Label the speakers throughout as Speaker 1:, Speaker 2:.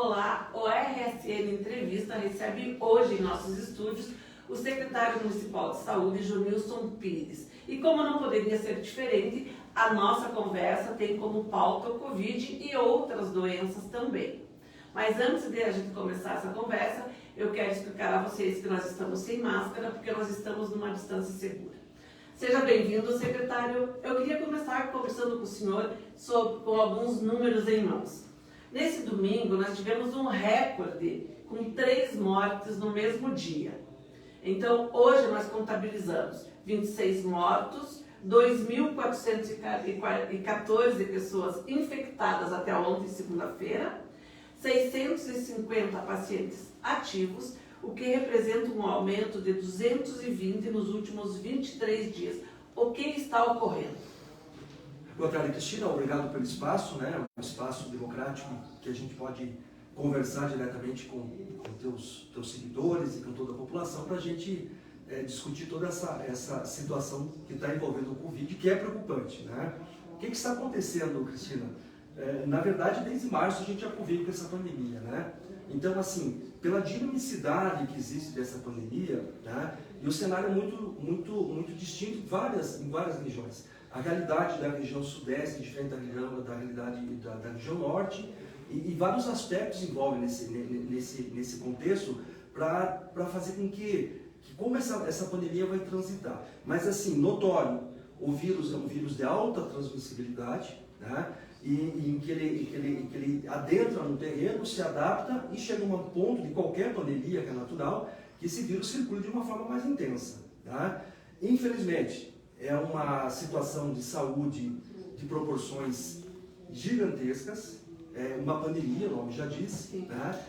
Speaker 1: Olá, o RSN Entrevista recebe hoje em nossos estúdios o secretário municipal de saúde, Jonilson Pires. E como não poderia ser diferente, a nossa conversa tem como pauta o Covid e outras doenças também. Mas antes de a gente começar essa conversa, eu quero explicar a vocês que nós estamos sem máscara, porque nós estamos numa distância segura. Seja bem-vindo, secretário. Eu queria começar conversando com o senhor com alguns números em mãos. Nesse domingo, nós tivemos um recorde com 3 mortes no mesmo dia. Então, hoje nós contabilizamos 26 mortos, 2.414 pessoas infectadas até ontem, segunda-feira, 650 pacientes ativos, o que representa um aumento de 220 nos últimos 23 dias. O que está ocorrendo?
Speaker 2: Boa tarde, Cristina. Obrigado pelo espaço, né? Um espaço democrático que a gente pode conversar diretamente com teus seguidores e com toda a população para a gente discutir toda essa situação que está envolvendo o Covid, que é preocupante, né? O que está acontecendo, Cristina? Na verdade, desde março a gente já convive com essa pandemia, né? Então, assim, pela dinamicidade que existe dessa pandemia, né? E o cenário é muito distinto em várias regiões. A realidade da região sudeste é diferente da realidade da região norte, e vários aspectos envolvem nesse contexto para fazer com que como essa pandemia vai transitar. Mas assim, notório, o vírus é um vírus de alta transmissibilidade, né? em que ele adentra no terreno, se adapta e chega a um ponto de qualquer pandemia que é natural, que esse vírus circula de uma forma mais intensa. Tá? Infelizmente, é uma situação de saúde de proporções gigantescas, é uma pandemia, o nome já disse, né?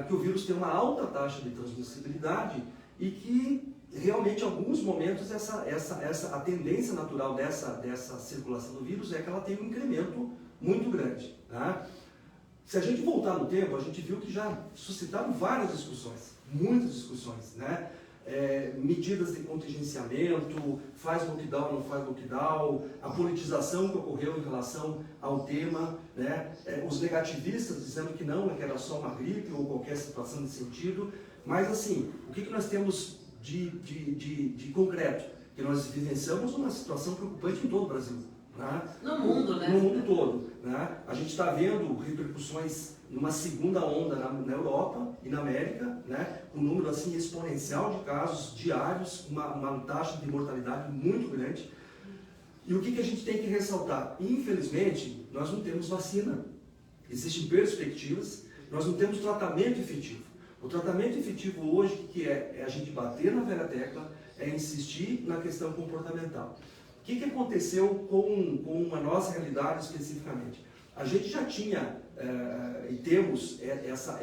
Speaker 2: Que o vírus tem uma alta taxa de transmissibilidade e que realmente em alguns momentos a tendência natural dessa circulação do vírus é que ela tem um incremento muito grande. Tá? Se a gente voltar no tempo, a gente viu que já suscitaram várias discussões, muitas discussões, né? Medidas de contingenciamento, faz lockdown, não faz lockdown, a politização que ocorreu em relação ao tema, né? Os negativistas dizendo que não, que era só uma gripe ou qualquer situação nesse sentido, mas assim, o que nós temos de concreto? Que nós vivenciamos uma situação preocupante em todo o Brasil. Né?
Speaker 1: No mundo, né?
Speaker 2: No mundo todo. Né? A gente está vendo repercussões numa segunda onda na Europa e na América, né? Um número assim exponencial de casos diários, uma taxa de mortalidade muito grande. E o que a gente tem que ressaltar? Infelizmente, nós não temos vacina. Existem perspectivas, nós não temos tratamento efetivo. O tratamento efetivo hoje, que é a gente bater na velha tecla, é insistir na questão comportamental. O que aconteceu com a nossa realidade especificamente? A gente já tinha e temos essa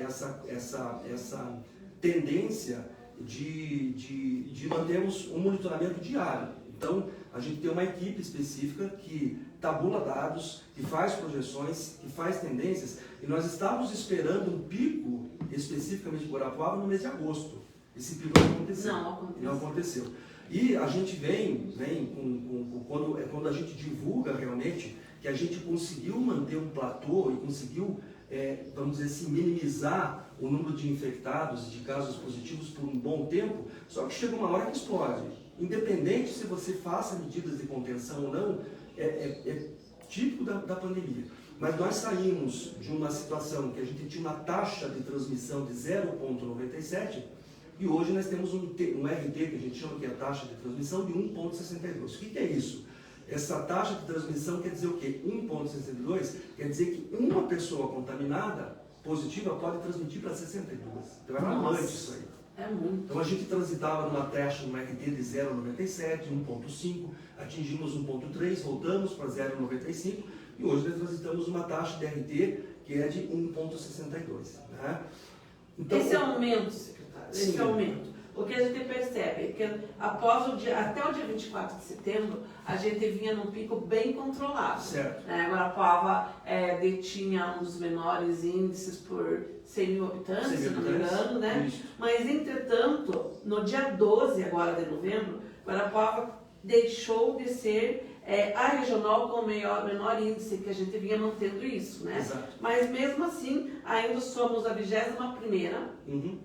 Speaker 2: tendência de mantermos um monitoramento diário. Então, a gente tem uma equipe específica que tabula dados, que faz projeções, que faz tendências, e nós estávamos esperando um pico, especificamente em Guarapuava, no mês de agosto. Esse pico não aconteceu. Não aconteceu. E a gente vem quando a gente divulga realmente que a gente conseguiu manter um platô e conseguiu, vamos dizer assim, minimizar o número de infectados e de casos positivos por um bom tempo, só que chega uma hora que explode. Independente se você faça medidas de contenção ou não, é típico da pandemia. Mas nós saímos de uma situação que a gente tinha uma taxa de transmissão de 0,97 e hoje nós temos um RT, que a gente chama que é a taxa de transmissão, de 1,62. O que é isso? Essa taxa de transmissão quer dizer o quê? 1,62 quer dizer que uma pessoa contaminada, positiva, pode transmitir para 62. Então é alarmante isso aí.
Speaker 1: É muito.
Speaker 2: Então a gente transitava numa taxa, num RT de 0,97, 1,5, atingimos 1,3, voltamos para 0,95 e hoje nós transitamos uma taxa de RT que é de 1,62. Né?
Speaker 1: Então, esse aumento, secretário, esse aumento, o que a gente percebe é que até o dia 24 de setembro, a gente vinha num pico bem controlado.
Speaker 2: Certo.
Speaker 1: Guarapuava detinha um dos menores índices por 100 mil habitantes, se não me engano, né? Mas, entretanto, no dia 12 agora de novembro, Guarapuava deixou de ser a regional com o menor índice, que a gente vinha mantendo isso, né?
Speaker 2: Exato.
Speaker 1: Mas mesmo assim, ainda somos a 21ª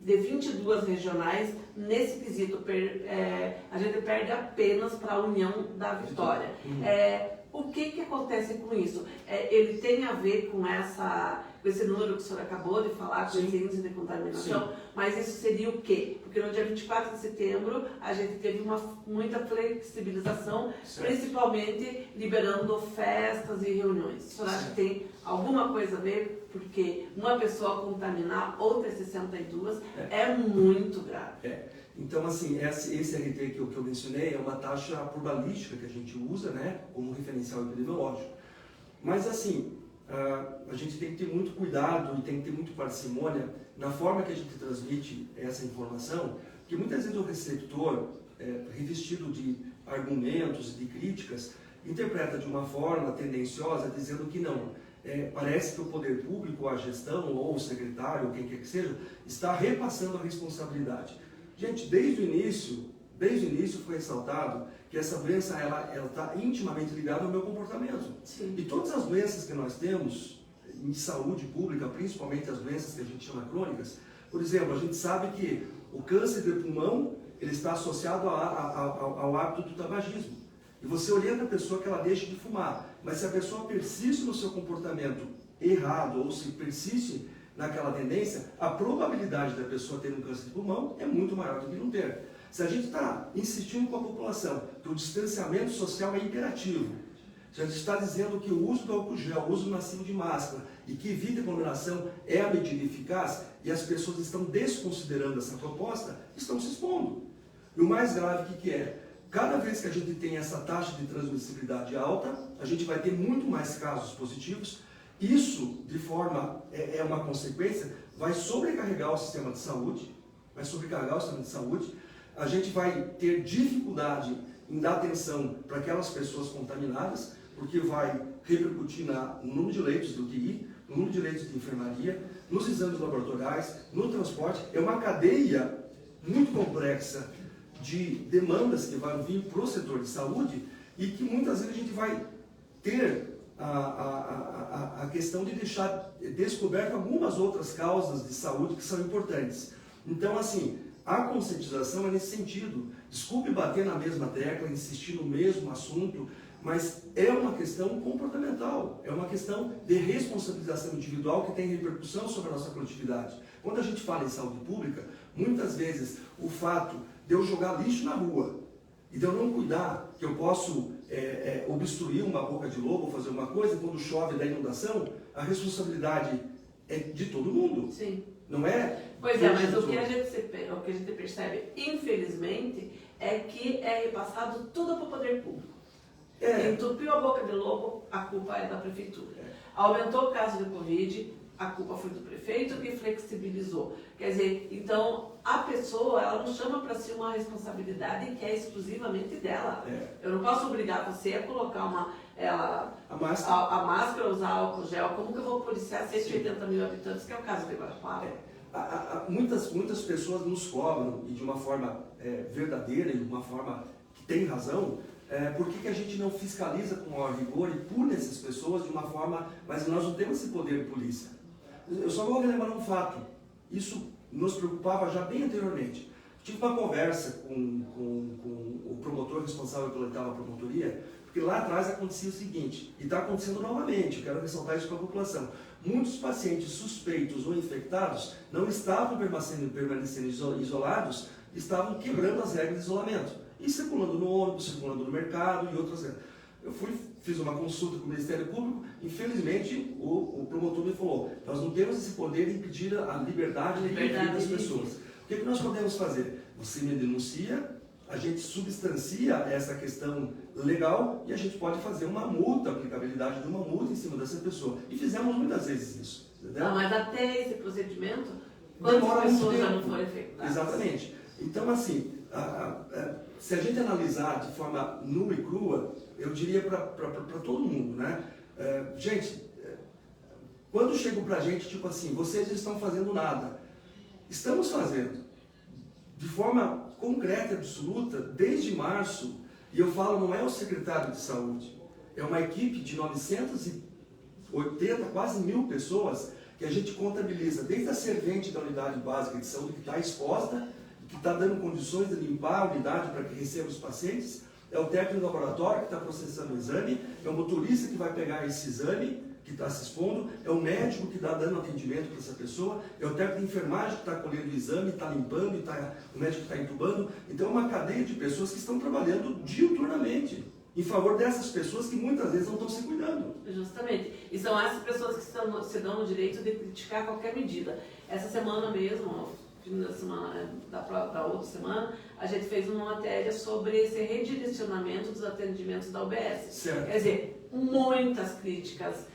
Speaker 1: de 22 regionais. Nesse quesito, a gente perde apenas para a União da Vitória. O que acontece com isso? Ele tem a ver com esse número que o senhor acabou de falar, com esse índice de contaminação, sim, mas isso seria o quê? Porque no dia 24 de setembro a gente teve muita flexibilização, certo, principalmente liberando festas e reuniões. O senhor acha que tem alguma coisa a ver? Porque uma pessoa contaminar outra 62 é muito grave.
Speaker 2: Então, assim, esse RT que eu mencionei é uma taxa probabilística que a gente usa, né, como referencial epidemiológico. Mas, assim, a gente tem que ter muito cuidado e tem que ter muito parcimônia na forma que a gente transmite essa informação, porque muitas vezes o receptor, revestido de argumentos, de críticas, interpreta de uma forma tendenciosa, dizendo que não. Parece que o poder público, a gestão, ou o secretário, ou quem quer que seja, está repassando a responsabilidade. Gente, desde o início foi ressaltado que essa doença ela está intimamente ligada ao meu comportamento.
Speaker 1: Sim.
Speaker 2: E todas as doenças que nós temos em saúde pública, principalmente as doenças que a gente chama crônicas, por exemplo, a gente sabe que o câncer de pulmão ele está associado ao hábito do tabagismo. E você orienta a pessoa que ela deixe de fumar, mas se a pessoa persiste no seu comportamento errado ou se persiste naquela tendência, a probabilidade da pessoa ter um câncer de pulmão é muito maior do que não ter. Se a gente está insistindo com a população que o distanciamento social é imperativo, se a gente está dizendo que o uso do álcool gel, o uso massivo de máscara e que evita aglomeração é a medida eficaz e as pessoas estão desconsiderando essa proposta, estão se expondo. E o mais grave que é? Cada vez que a gente tem essa taxa de transmissibilidade alta, a gente vai ter muito mais casos positivos. Isso, de forma, é uma consequência, vai sobrecarregar o sistema de saúde, a gente vai ter dificuldade em dar atenção para aquelas pessoas contaminadas, porque vai repercutir no número de leitos do UTI, no número de leitos de enfermaria, nos exames laboratoriais, no transporte. É uma cadeia muito complexa de demandas que vão vir para o setor de saúde e que muitas vezes a gente vai ter a questão de deixar descoberto algumas outras causas de saúde que são importantes. Então, assim, a conscientização é nesse sentido. Desculpe bater na mesma tecla, insistir no mesmo assunto, mas é uma questão comportamental, é uma questão de responsabilização individual que tem repercussão sobre a nossa coletividade. Quando a gente fala em saúde pública, muitas vezes o fato de eu jogar lixo na rua e de eu não cuidar que eu posso obstruir uma boca de lobo ou fazer uma coisa, quando chove da inundação, a responsabilidade é de todo mundo.
Speaker 1: Sim.
Speaker 2: Não é?
Speaker 1: Pois é, mas o que a gente percebe, infelizmente, é que é repassado tudo para o poder público. Entupiu a boca de lobo, a culpa é da prefeitura. Aumentou o caso de Covid, a culpa foi do prefeito que flexibilizou. Quer dizer, então, a pessoa, ela não chama para si uma responsabilidade que é exclusivamente dela. Eu não posso obrigar você a colocar a máscara, usar álcool gel. Como que eu vou policiar 180 mil habitantes, que é o caso de Guarapuava?
Speaker 2: Muitas pessoas nos cobram, e de uma forma verdadeira, e de uma forma que tem razão, por que a gente não fiscaliza com maior rigor e pune essas pessoas de uma forma, mas nós não temos esse poder de polícia. Eu só vou relembrar um fato, isso nos preocupava já bem anteriormente. Tive uma conversa com o promotor responsável pela oitava promotoria, porque lá atrás acontecia o seguinte, e está acontecendo novamente, eu quero ressaltar isso para a população. Muitos pacientes suspeitos ou infectados não estavam permanecendo isolados, estavam quebrando as regras de isolamento. E circulando no ônibus, circulando no mercado e outras. Eu fiz uma consulta com o Ministério Público, infelizmente o promotor me falou, nós não temos esse poder de impedir a liberdade de vida das pessoas. O que nós podemos fazer? Você me denuncia, a gente substancia essa questão legal e a gente pode fazer uma multa, aplicabilidade de uma multa em cima dessa pessoa. E fizemos muitas vezes isso. Entendeu?
Speaker 1: Mas até esse procedimento, quantas pessoas já não foram infectadas?
Speaker 2: Exatamente. Então, assim, se a gente analisar de forma nua e crua, eu diria para todo mundo, né? Gente, quando chegam para a gente, tipo assim, vocês não estão fazendo nada. Estamos fazendo. De forma concreta e absoluta, desde março, E eu falo, não é o secretário de saúde, é uma equipe de 980, quase 1.000 pessoas que a gente contabiliza, desde a servente da unidade básica de saúde que está exposta, que está dando condições de limpar a unidade para que receba os pacientes, é o técnico do laboratório que está processando o exame, é o motorista que vai pegar esse exame, que está se expondo, é o médico que está dando atendimento para essa pessoa, é o técnico de enfermagem que está colhendo o exame, está limpando, o médico que está entubando. Então é uma cadeia de pessoas que estão trabalhando diuturnamente em favor dessas pessoas que muitas vezes não estão se cuidando.
Speaker 1: Justamente. E são essas pessoas que se dão o direito de criticar qualquer medida. Essa semana mesmo, fim da semana, da outra semana, a gente fez uma matéria sobre esse redirecionamento dos atendimentos da UBS.
Speaker 2: Certo.
Speaker 1: Quer dizer, muitas críticas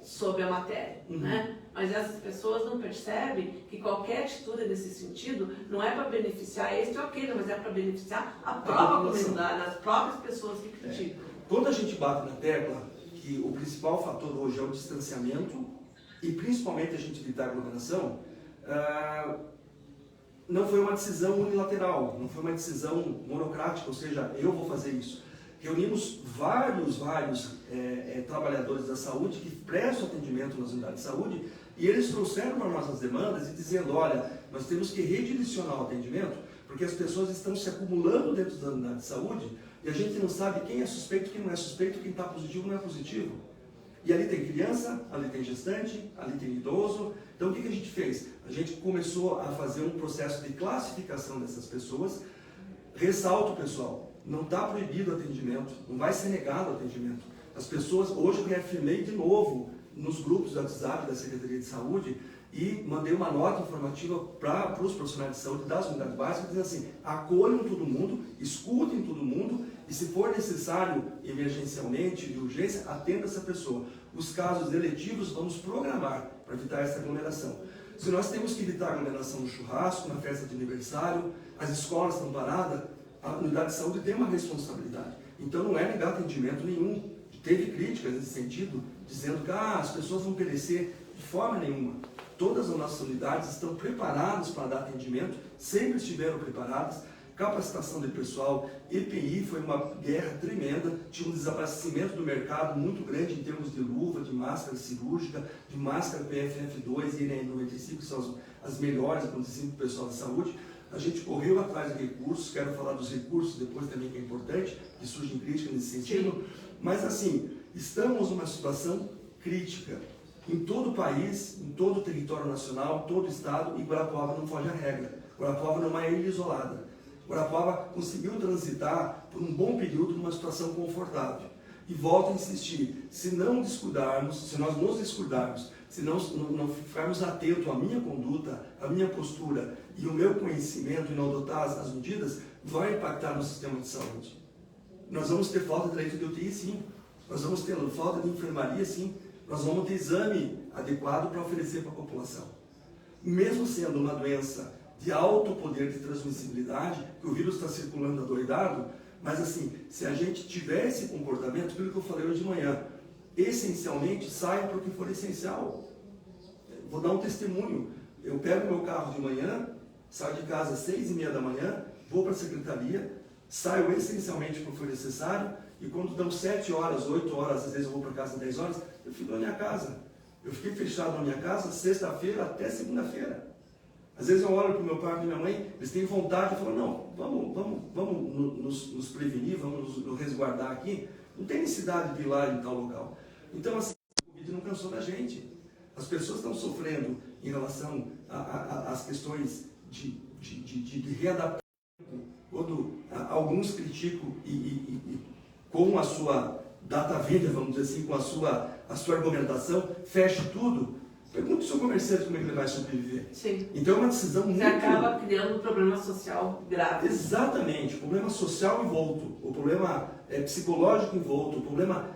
Speaker 1: sobre a matéria, né? Mas essas pessoas não percebem que qualquer atitude nesse sentido não é para beneficiar este ou aquele, mas é para beneficiar a própria comunidade, as próprias pessoas que criticam.
Speaker 2: Quando a gente bate na tecla que o principal fator hoje é o distanciamento e principalmente a gente evitar a aglomeração, não foi uma decisão unilateral, não foi uma decisão monocrática, ou seja, eu vou fazer isso. Reunimos vários trabalhadores da saúde que prestam atendimento nas unidades de saúde e eles trouxeram para nós as demandas e dizendo, olha, nós temos que redirecionar o atendimento porque as pessoas estão se acumulando dentro da unidade de saúde e a gente não sabe quem é suspeito, quem não é suspeito, quem está positivo não é positivo. E ali tem criança, ali tem gestante, ali tem idoso. Então o que a gente fez? A gente começou a fazer um processo de classificação dessas pessoas. Ressalto, pessoal, não está proibido o atendimento, não vai ser negado o atendimento. As pessoas, hoje eu reafirmei de novo nos grupos do WhatsApp da Secretaria de Saúde e mandei uma nota informativa para os profissionais de saúde das unidades básicas, dizendo assim, acolham todo mundo, escutem todo mundo e se for necessário, emergencialmente, de urgência, atenda essa pessoa. Os casos eletivos vamos programar para evitar essa aglomeração. Se nós temos que evitar a aglomeração no churrasco, na festa de aniversário, as escolas estão paradas, a unidade de saúde tem uma responsabilidade. Então não é negar atendimento nenhum. Teve críticas nesse sentido, dizendo que as pessoas vão perecer de forma nenhuma. Todas as nossas unidades estão preparadas para dar atendimento, sempre estiveram preparadas. Capacitação de pessoal, EPI foi uma guerra tremenda, tinha um desabastecimento do mercado muito grande em termos de luva, de máscara cirúrgica, de máscara PFF2 e IN95, que são as melhores, quando dizem para o pessoal da saúde. A gente correu atrás de recursos, quero falar dos recursos depois também, que é importante, que surgem críticas nesse sentido. Sim. Mas assim, estamos numa situação crítica. Em todo o país, em todo o território nacional, todo o estado, e Guarapuava não foge à regra. Guarapuava não é uma ilha isolada. Guarapuava conseguiu transitar por um bom período numa situação confortável. E volto a insistir, se não descuidarmos, se nós nos descuidarmos, se não ficarmos atentos à minha conduta, à minha postura e o meu conhecimento e não adotar as medidas, vai impactar no sistema de saúde. Nós vamos ter falta de leito de UTI, sim. Nós vamos ter falta de enfermaria, sim. Nós vamos ter exame adequado para oferecer para a população. Mesmo sendo uma doença de alto poder de transmissibilidade, que o vírus está circulando adoidado, mas assim, se a gente tiver esse comportamento, aquilo que eu falei hoje de manhã, essencialmente saia para o que for essencial. Vou dar um testemunho. Eu pego meu carro de manhã, saio de casa às 6h30 da manhã, vou para a secretaria, saio essencialmente para o que for necessário, e quando dão 7 horas, 8 horas, às vezes eu vou para casa às 10 horas, eu fico na minha casa. Eu fiquei fechado na minha casa sexta-feira até segunda-feira. Às vezes eu olho para o meu pai e para minha mãe, eles têm vontade de falar, não, vamos nos prevenir, vamos nos resguardar aqui. Não tem necessidade de ir lá em tal local. Então, assim, o Covid não cansou da gente. As pessoas estão sofrendo em relação às questões de readaptamento. Quando alguns criticam e com a sua data venda, vamos dizer assim, com a sua argumentação, feche tudo. Pergunta ao seu comerciante como é que ele vai sobreviver. Sim. Então é uma decisão muito...
Speaker 1: Você acaba criando um problema social grave.
Speaker 2: Exatamente. O problema social envolto, o problema psicológico envolto, o problema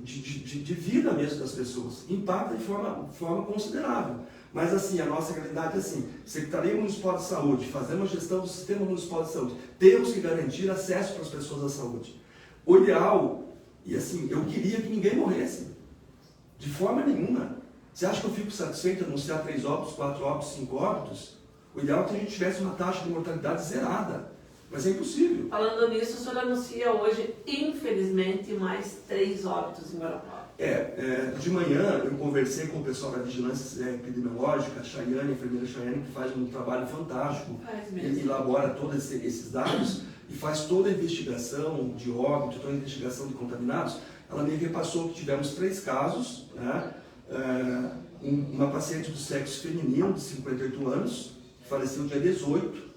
Speaker 2: de vida mesmo das pessoas. Impacta de forma considerável. Mas assim, a nossa realidade é assim, Secretaria Municipal de Saúde, fazemos a gestão do Sistema Municipal de Saúde, temos que garantir acesso para as pessoas à saúde. O ideal, e assim, eu queria que ninguém morresse. De forma nenhuma. Você acha que eu fico satisfeito em anunciar 3 óbitos, 4 óbitos, 5 óbitos? O ideal é que a gente tivesse uma taxa de mortalidade zerada. Mas é impossível.
Speaker 1: Falando nisso, o senhor anuncia hoje, infelizmente, mais 3 óbitos em Guarapuava.
Speaker 2: De manhã eu conversei com o pessoal da Vigilância Epidemiológica, a Chayane, a enfermeira Chayane, que faz um trabalho fantástico. Ele elabora todos esses dados e faz toda a investigação de óbito, toda a investigação de contaminados. Ela me repassou que tivemos 3 casos, né? Uma paciente do sexo feminino, de 58 anos, que faleceu dia 18,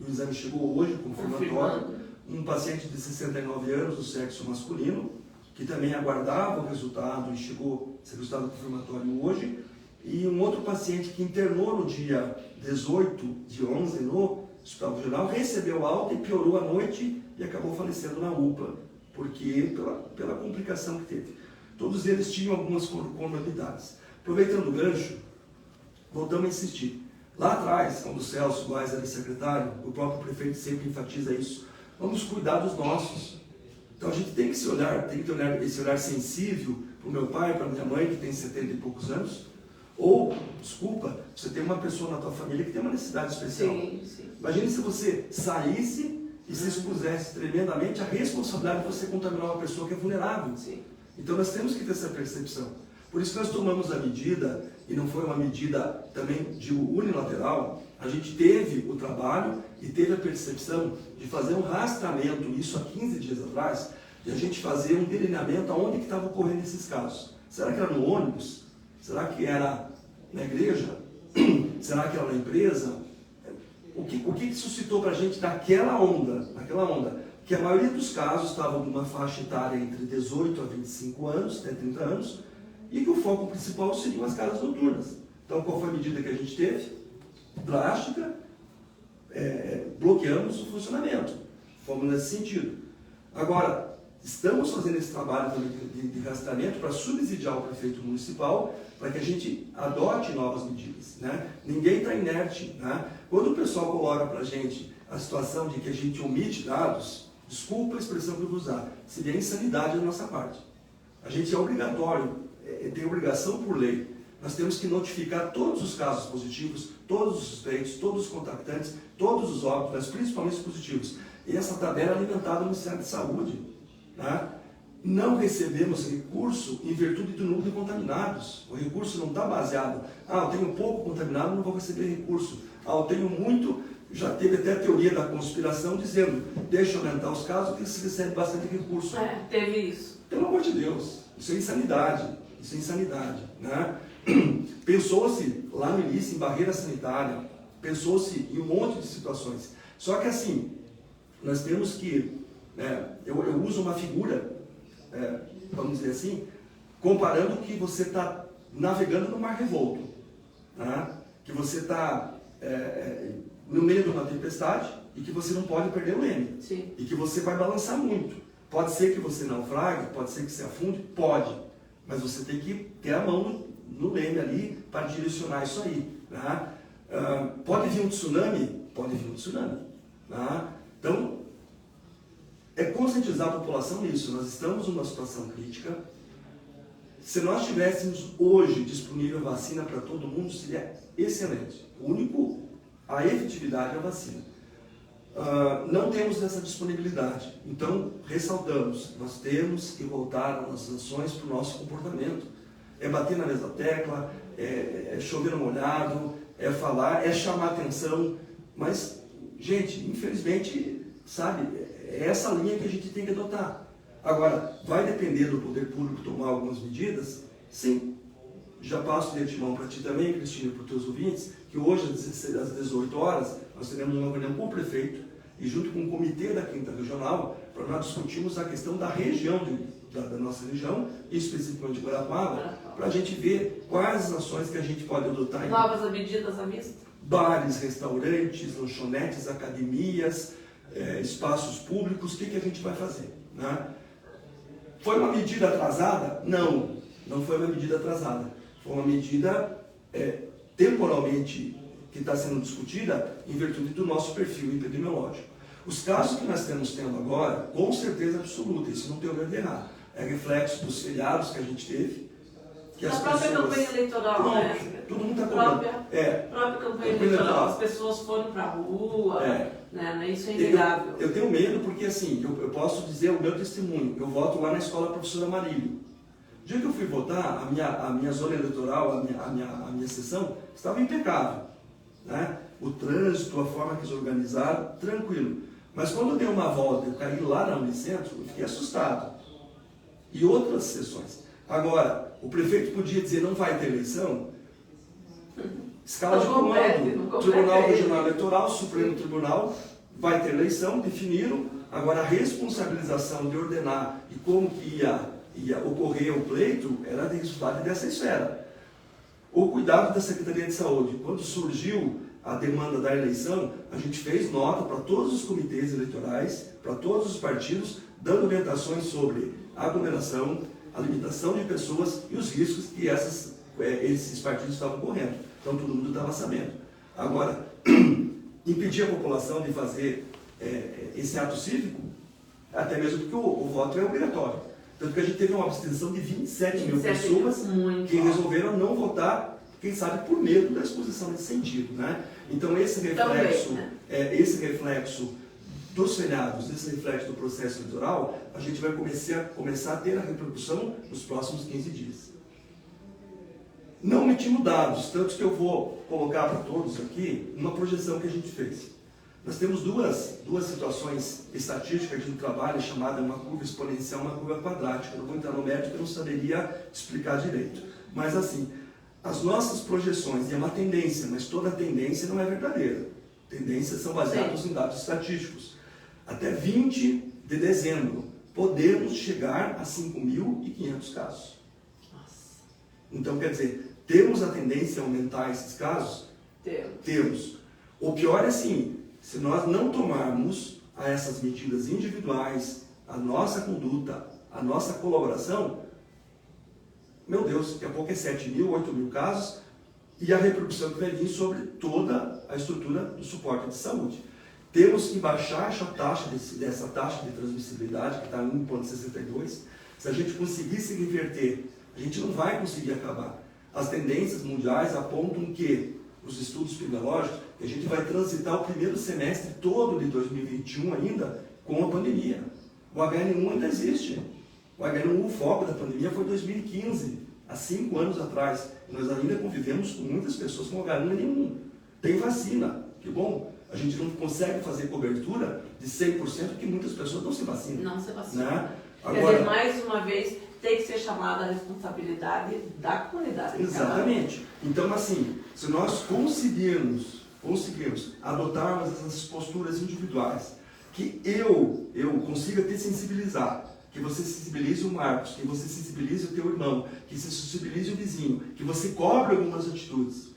Speaker 2: o exame chegou hoje, confirmatório. Um paciente de 69 anos, do sexo masculino, que também aguardava o resultado e chegou esse resultado confirmatório hoje. E um outro paciente que internou no dia 18 de 11 no Hospital Regional, recebeu alta e piorou à noite e acabou falecendo na UPA, porque pela complicação que teve. Todos eles tinham algumas comorbidades. Aproveitando o gancho, voltamos a insistir. Lá atrás, quando o Celso Guais era secretário, o próprio prefeito sempre enfatiza isso, vamos cuidar dos nossos. Então a gente tem que ter esse olhar sensível para o meu pai, para a minha mãe, que tem 70 e poucos anos, ou, desculpa, você tem uma pessoa na tua família que tem uma necessidade especial.
Speaker 1: Sim, sim.
Speaker 2: Imagine se você saísse e se expusesse tremendamente à responsabilidade de você contaminar uma pessoa que é vulnerável.
Speaker 1: Sim.
Speaker 2: Então nós temos que ter essa percepção. Por isso que nós tomamos a medida, e não foi uma medida também de unilateral, a gente teve o trabalho e teve a percepção de fazer um rastreamento, isso há 15 dias atrás, e a gente fazer um delineamento aonde que estavam ocorrendo esses casos. Será que era no ônibus? Será que era na igreja? Será que era na empresa? O que suscitou para a gente naquela onda? Que a maioria dos casos estavam numa faixa etária entre 18 a 25 anos, até 30 anos, e que o foco principal seriam as casas noturnas. Então, qual foi a medida que a gente teve? Drástica, bloqueamos o funcionamento. Fomos nesse sentido. Agora, estamos fazendo esse trabalho de rastreamento para subsidiar o prefeito municipal, para que a gente adote novas medidas. Né? Ninguém está inerte. Né? Quando o pessoal coloca para a gente a situação de que a gente omite dados, desculpa a expressão que eu vou usar, seria insanidade da nossa parte. A gente é obrigatório, tem obrigação por lei. Nós temos que notificar todos os casos positivos, todos os suspeitos, todos os contactantes, todos os óbitos, mas principalmente os positivos. E essa tabela é alimentada no Ministério da Saúde. Né? Não recebemos recurso em virtude do número de contaminados. O recurso não está baseado, eu tenho pouco contaminado, não vou receber recurso. Eu tenho muito, já teve até a teoria da conspiração dizendo, deixa aumentar os casos que se recebe bastante recurso.
Speaker 1: Teve isso.
Speaker 2: Pelo amor de Deus, isso é insanidade. Né? Pensou-se lá no início em barreira sanitária, pensou-se em um monte de situações. Só que assim, nós temos que, eu uso uma figura, vamos dizer assim, comparando que você está navegando no mar revolto, né? Que você está no meio de uma tempestade e que você não pode perder o leme.
Speaker 1: Sim. E
Speaker 2: que você vai balançar muito. Pode ser que você naufrague, pode ser que você afunde, pode. Mas você tem que ter a mão no leme ali para direcionar isso aí. Né? Pode vir um tsunami? Pode vir um tsunami. Né? Então, é conscientizar a população nisso. Nós estamos numa situação crítica. Se nós tivéssemos hoje disponível vacina para todo mundo, seria excelente. A efetividade é a vacina. Não temos essa disponibilidade. Então, ressaltamos, nós temos que voltar às nossas ações para o nosso comportamento. É bater na mesma tecla, é chover no molhado, é falar, é chamar atenção. Mas, gente, infelizmente, sabe, é essa linha que a gente tem que adotar. Agora, vai depender do poder público tomar algumas medidas? Sim. Já passo de antemão para ti também, Cristina, e para os teus ouvintes, que hoje, às 18 horas, nós teremos uma reunião com o prefeito e junto com o comitê da 5ª Regional, para nós discutirmos a questão da região, da nossa região, e especificamente de Guarapuava, para a gente ver quais as ações que a gente pode adotar.
Speaker 1: Novas medidas à vista?
Speaker 2: Bares, restaurantes, lanchonetes, academias, espaços públicos, o que a gente vai fazer? Né? Foi uma medida atrasada? Não, não foi uma medida atrasada. Foi uma medida temporalmente que está sendo discutida em virtude do nosso perfil epidemiológico. Os casos que nós estamos tendo agora, com certeza absoluta, isso não tem o medo de errar, é reflexo dos feriados que a gente teve, que
Speaker 1: Na
Speaker 2: as
Speaker 1: própria
Speaker 2: pessoas...
Speaker 1: campanha eleitoral,
Speaker 2: Pronto,
Speaker 1: né?
Speaker 2: todo mundo está
Speaker 1: Própria
Speaker 2: cobrando.
Speaker 1: própria campanha eleitoral, as pessoas foram para a rua, né? Isso é inegável.
Speaker 2: Eu tenho medo porque, assim, eu posso dizer o meu testemunho. Eu voto lá na escola Professora Marílio. O dia que eu fui votar, a minha zona eleitoral, a minha sessão, estava impecável, né? O trânsito, a forma que eles organizaram, tranquilo. Mas quando eu dei uma volta, eu caí lá na Unicentro, eu fiquei assustado. E outras sessões. Agora, o prefeito podia dizer não vai ter eleição? Escala de comando, Tribunal Regional Eleitoral, Supremo Tribunal, vai ter eleição, definiram. Agora, a responsabilização de ordenar e como que ia ocorrer o pleito era de resultado dessa esfera. O cuidado da Secretaria de Saúde, quando surgiu a demanda da eleição, a gente fez nota para todos os comitês eleitorais, para todos os partidos, dando orientações sobre a aglomeração, a limitação de pessoas e os riscos que esses partidos estavam correndo. Então todo mundo estava sabendo. Agora, impedir a população de fazer esse ato cívico, até mesmo porque o voto é obrigatório. Tanto que a gente teve uma abstenção de 27 mil pessoas que resolveram não votar, quem sabe por medo da exposição nesse sentido, né? Então esse reflexo,
Speaker 1: também, né?
Speaker 2: Esse reflexo dos feriados, esse reflexo do processo eleitoral, a gente vai começar a ter a repercussão nos próximos 15 dias. Não omitimos dados, tanto que eu vou colocar para todos aqui uma projeção que a gente fez. Nós temos duas situações estatísticas de um trabalho chamada uma curva exponencial e uma curva quadrática. Eu não vou entrar no mérito, eu não saberia explicar direito. Mas assim, as nossas projeções, e é uma tendência, mas toda tendência não é verdadeira. Tendências são baseadas em dados estatísticos. Até 20 de dezembro, podemos chegar a 5.500 casos.
Speaker 1: Nossa.
Speaker 2: Então, quer dizer, temos a tendência a aumentar esses casos? Temos. O pior é assim, se nós não tomarmos essas medidas individuais, a nossa conduta, a nossa colaboração, meu Deus, daqui a pouco é 7.000, 8.000 casos, e a repercussão que vai vir sobre toda a estrutura do suporte de saúde. Temos que baixar dessa taxa de transmissibilidade, que está em 1,62. Se a gente conseguisse reverter, a gente não vai conseguir acabar. As tendências mundiais apontam que, os estudos epidemiológicos, que a gente vai transitar o primeiro semestre todo de 2021 ainda com a pandemia. O H1N1 ainda existe. O H1N1, o foco da pandemia foi 2015, há 5 anos atrás. Nós ainda convivemos com muitas pessoas com H1N1. Tem vacina, que bom. A gente não consegue fazer cobertura de 100% porque muitas pessoas não se vacinam.
Speaker 1: Não se vacinam.
Speaker 2: Né?
Speaker 1: Agora, quer dizer, mais uma vez, tem que ser chamada a responsabilidade da comunidade.
Speaker 2: Exatamente. Então, assim, se nós conseguirmos adotarmos essas posturas individuais, que eu consiga te sensibilizar, que você sensibilize o Marcos, que você sensibilize o teu irmão, que você sensibilize o vizinho, que você cobre algumas atitudes.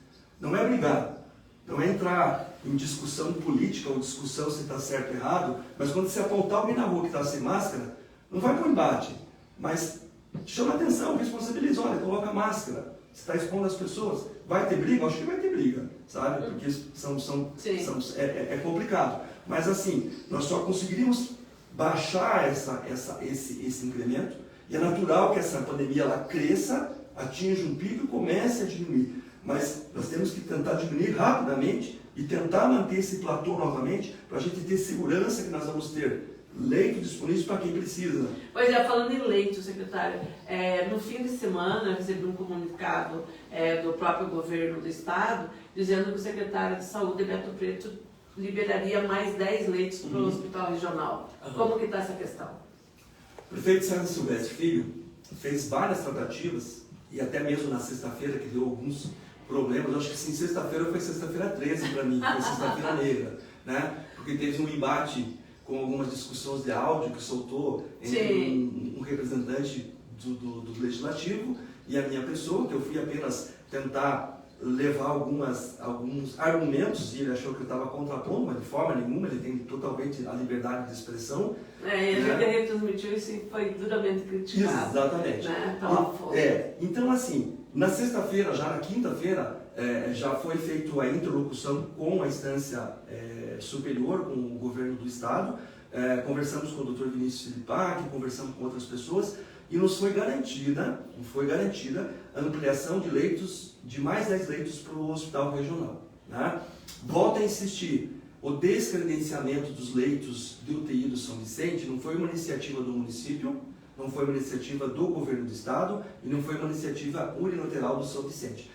Speaker 2: Não é brigar, não é entrar em discussão política ou discussão se está certo ou errado, mas quando você apontar alguém na rua que está sem máscara, não vai para o embate, mas chama atenção, responsabiliza, olha, coloca máscara, você está expondo as pessoas, vai ter briga? Acho que vai ter briga, sabe? Porque é complicado. Mas assim, nós só conseguiríamos baixar esse incremento, e é natural que essa pandemia ela cresça, atinja um pico e comece a diminuir. Mas nós temos que tentar diminuir rapidamente e tentar manter esse platô novamente para a gente ter segurança que nós vamos ter leito disponível para quem precisa.
Speaker 1: Pois é, falando em leito, secretário, no fim de semana eu recebi um comunicado do próprio governo do estado dizendo que o secretário de saúde, Beto Preto, liberaria mais 10 leitos para o hospital regional. Como que está essa questão?
Speaker 2: O prefeito César Silvestre Filho fez várias tratativas, e até mesmo na sexta-feira, que deu alguns problemas, eu acho que sim, sexta-feira foi sexta-feira 13 para mim, foi sexta-feira negra, né? Porque teve um embate com algumas discussões de áudio que soltou entre um representante do Legislativo e a minha pessoa, que eu fui apenas tentar levar alguns argumentos, e ele achou que eu estava contrapondo, mas de forma nenhuma, ele tem totalmente a liberdade de expressão.
Speaker 1: E a gente retransmitiu isso e foi duramente criticado.
Speaker 2: Exatamente.
Speaker 1: Né?
Speaker 2: Então, assim, na sexta-feira, já na quinta-feira, já foi feita a interlocução com a instância superior, com o governo do estado, conversamos com o Dr. Vinícius Filipac, conversamos com outras pessoas, e não foi garantida a ampliação de leitos, de mais 10 leitos para o hospital regional. Né? Volto a insistir, o descredenciamento dos leitos de UTI do São Vicente não foi uma iniciativa do município, não foi uma iniciativa do governo do estado e não foi uma iniciativa unilateral do São Vicente.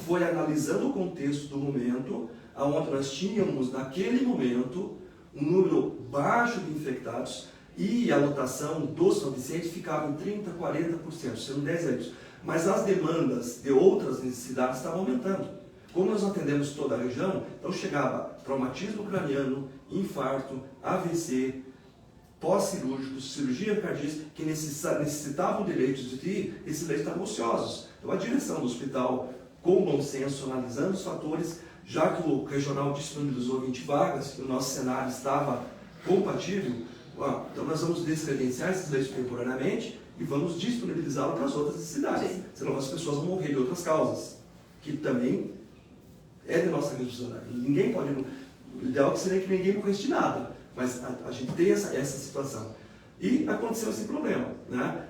Speaker 2: Foi analisando o contexto do momento, onde nós tínhamos, naquele momento, um número baixo de infectados e a lotação do São Vicente ficava em 30%, 40%, sendo 10 leitos. Mas as demandas de outras necessidades estavam aumentando. Como nós atendemos toda a região, então chegava traumatismo craniano, infarto, AVC, pós-cirúrgicos, cirurgia cardíaca, que necessitavam de leitos de UTI, esses leitos estavam ociosos. Então a direção do hospital, com bom senso, analisando os fatores, já que o regional disponibilizou 20 vagas, e o nosso cenário estava compatível, então nós vamos descredenciar esses leitos temporariamente e vamos disponibilizá-los para as outras cidades. Sim. Senão as pessoas vão morrer de outras causas, que também é de nossa responsabilidade. Ninguém pode... O ideal seria que ninguém morresse de nada, mas a gente tem essa situação. E aconteceu esse problema. Né?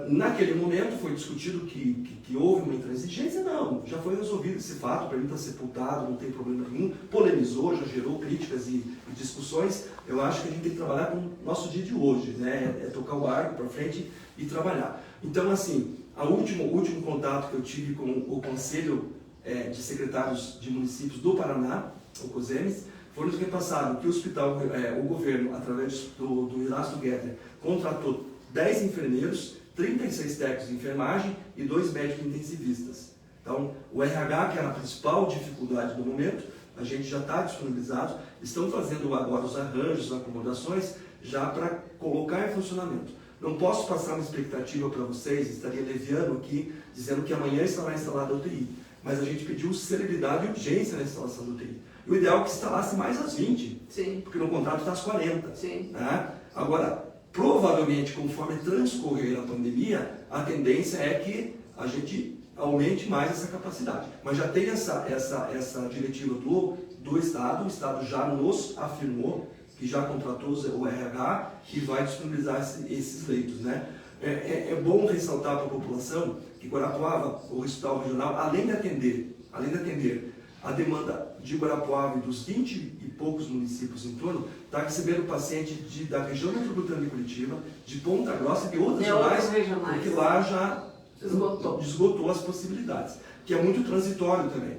Speaker 2: Naquele momento foi discutido que houve uma intransigência, não, já foi resolvido esse fato, para mim está sepultado, não tem problema nenhum, polemizou, já gerou críticas e discussões. Eu acho que a gente tem que trabalhar com o nosso dia de hoje, né? É tocar o barco para frente e trabalhar. Então, assim, o último contato que eu tive com o Conselho de Secretários de Municípios do Paraná, o COSEMES, foi nos repassado que o governo, através do Inácio Guedes, contratou 10 enfermeiros, 36 técnicos de enfermagem e 2 médicos intensivistas. Então, o RH, que era a principal dificuldade do momento, a gente já está disponibilizado, estão fazendo agora os arranjos, as acomodações, já para colocar em funcionamento. Não posso passar uma expectativa para vocês, estaria leviano aqui, dizendo que amanhã estará instalada a UTI, mas a gente pediu celeridade e urgência na instalação da UTI. O ideal é que instalasse mais as 20, Sim. porque no contrato está as 40. Sim. Né? Agora, provavelmente, conforme transcorrer a pandemia, a tendência é que a gente aumente mais essa capacidade. Mas já tem essa diretiva do Estado, o Estado já nos afirmou que já contratou o RH e vai disponibilizar esses leitos. Né? É bom ressaltar para a população que Guarapuava, o hospital regional, além de atender a demanda de Guarapuava e dos 20 e poucos municípios em torno, está recebendo paciente da região metropolitana de Curitiba, de Ponta Grossa e de outras regionais, porque lá já esgotou as possibilidades, que é muito transitório também.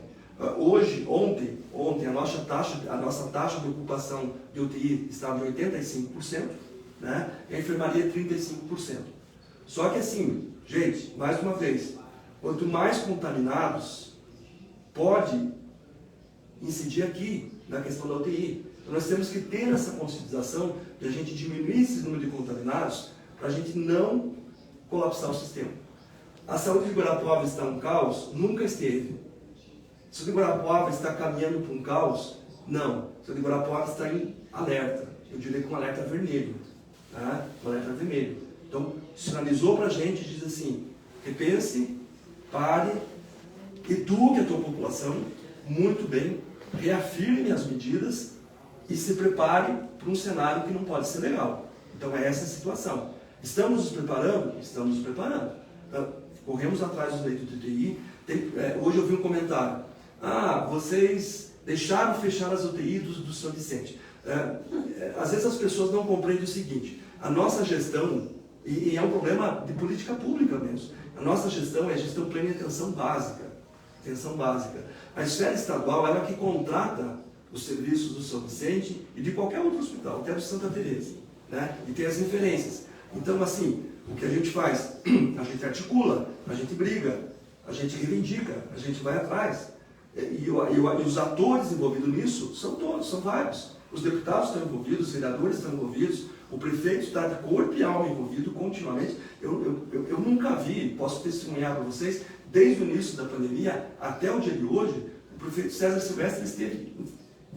Speaker 2: Ontem a nossa taxa de ocupação de UTI estava de 85%, né? E a enfermaria 35%. Só que assim, gente, mais uma vez, quanto mais contaminados, pode incidir aqui na questão da UTI. Então, nós temos que ter essa conscientização de a gente diminuir esse número de contaminados para a gente não colapsar o sistema. A saúde de Guarapuava está um caos? Nunca esteve. A saúde de Guarapuava está caminhando para um caos? Não. A saúde de Guarapuava está em alerta. Eu diria que um alerta vermelho. Tá? Um alerta vermelho. Então, sinalizou para a gente, diz assim, repense, pare, eduque a tua população muito bem, reafirme as medidas e se prepare para um cenário que não pode ser legal. Então é essa a situação. Estamos nos preparando? Estamos nos preparando. Então, corremos atrás dos leitos de UTI. Hoje eu vi um comentário. Vocês deixaram fechar as UTI do São Vicente. Às vezes as pessoas não compreendem o seguinte, a nossa gestão, e é um problema de política pública mesmo, a nossa gestão é gestão plena e atenção básica. Atenção básica. A esfera estadual ela que contrata os serviços do São Vicente e de qualquer outro hospital, até do Santa Teresa, né? E tem as referências. Então, assim, o que a gente faz? A gente articula, a gente briga, a gente reivindica, a gente vai atrás. E os atores envolvidos nisso são todos, são vários. Os deputados estão envolvidos, os vereadores estão envolvidos, o prefeito está de corpo e alma envolvido continuamente. Eu nunca vi, posso testemunhar para vocês, desde o início da pandemia até o dia de hoje, o prefeito César Silvestre esteve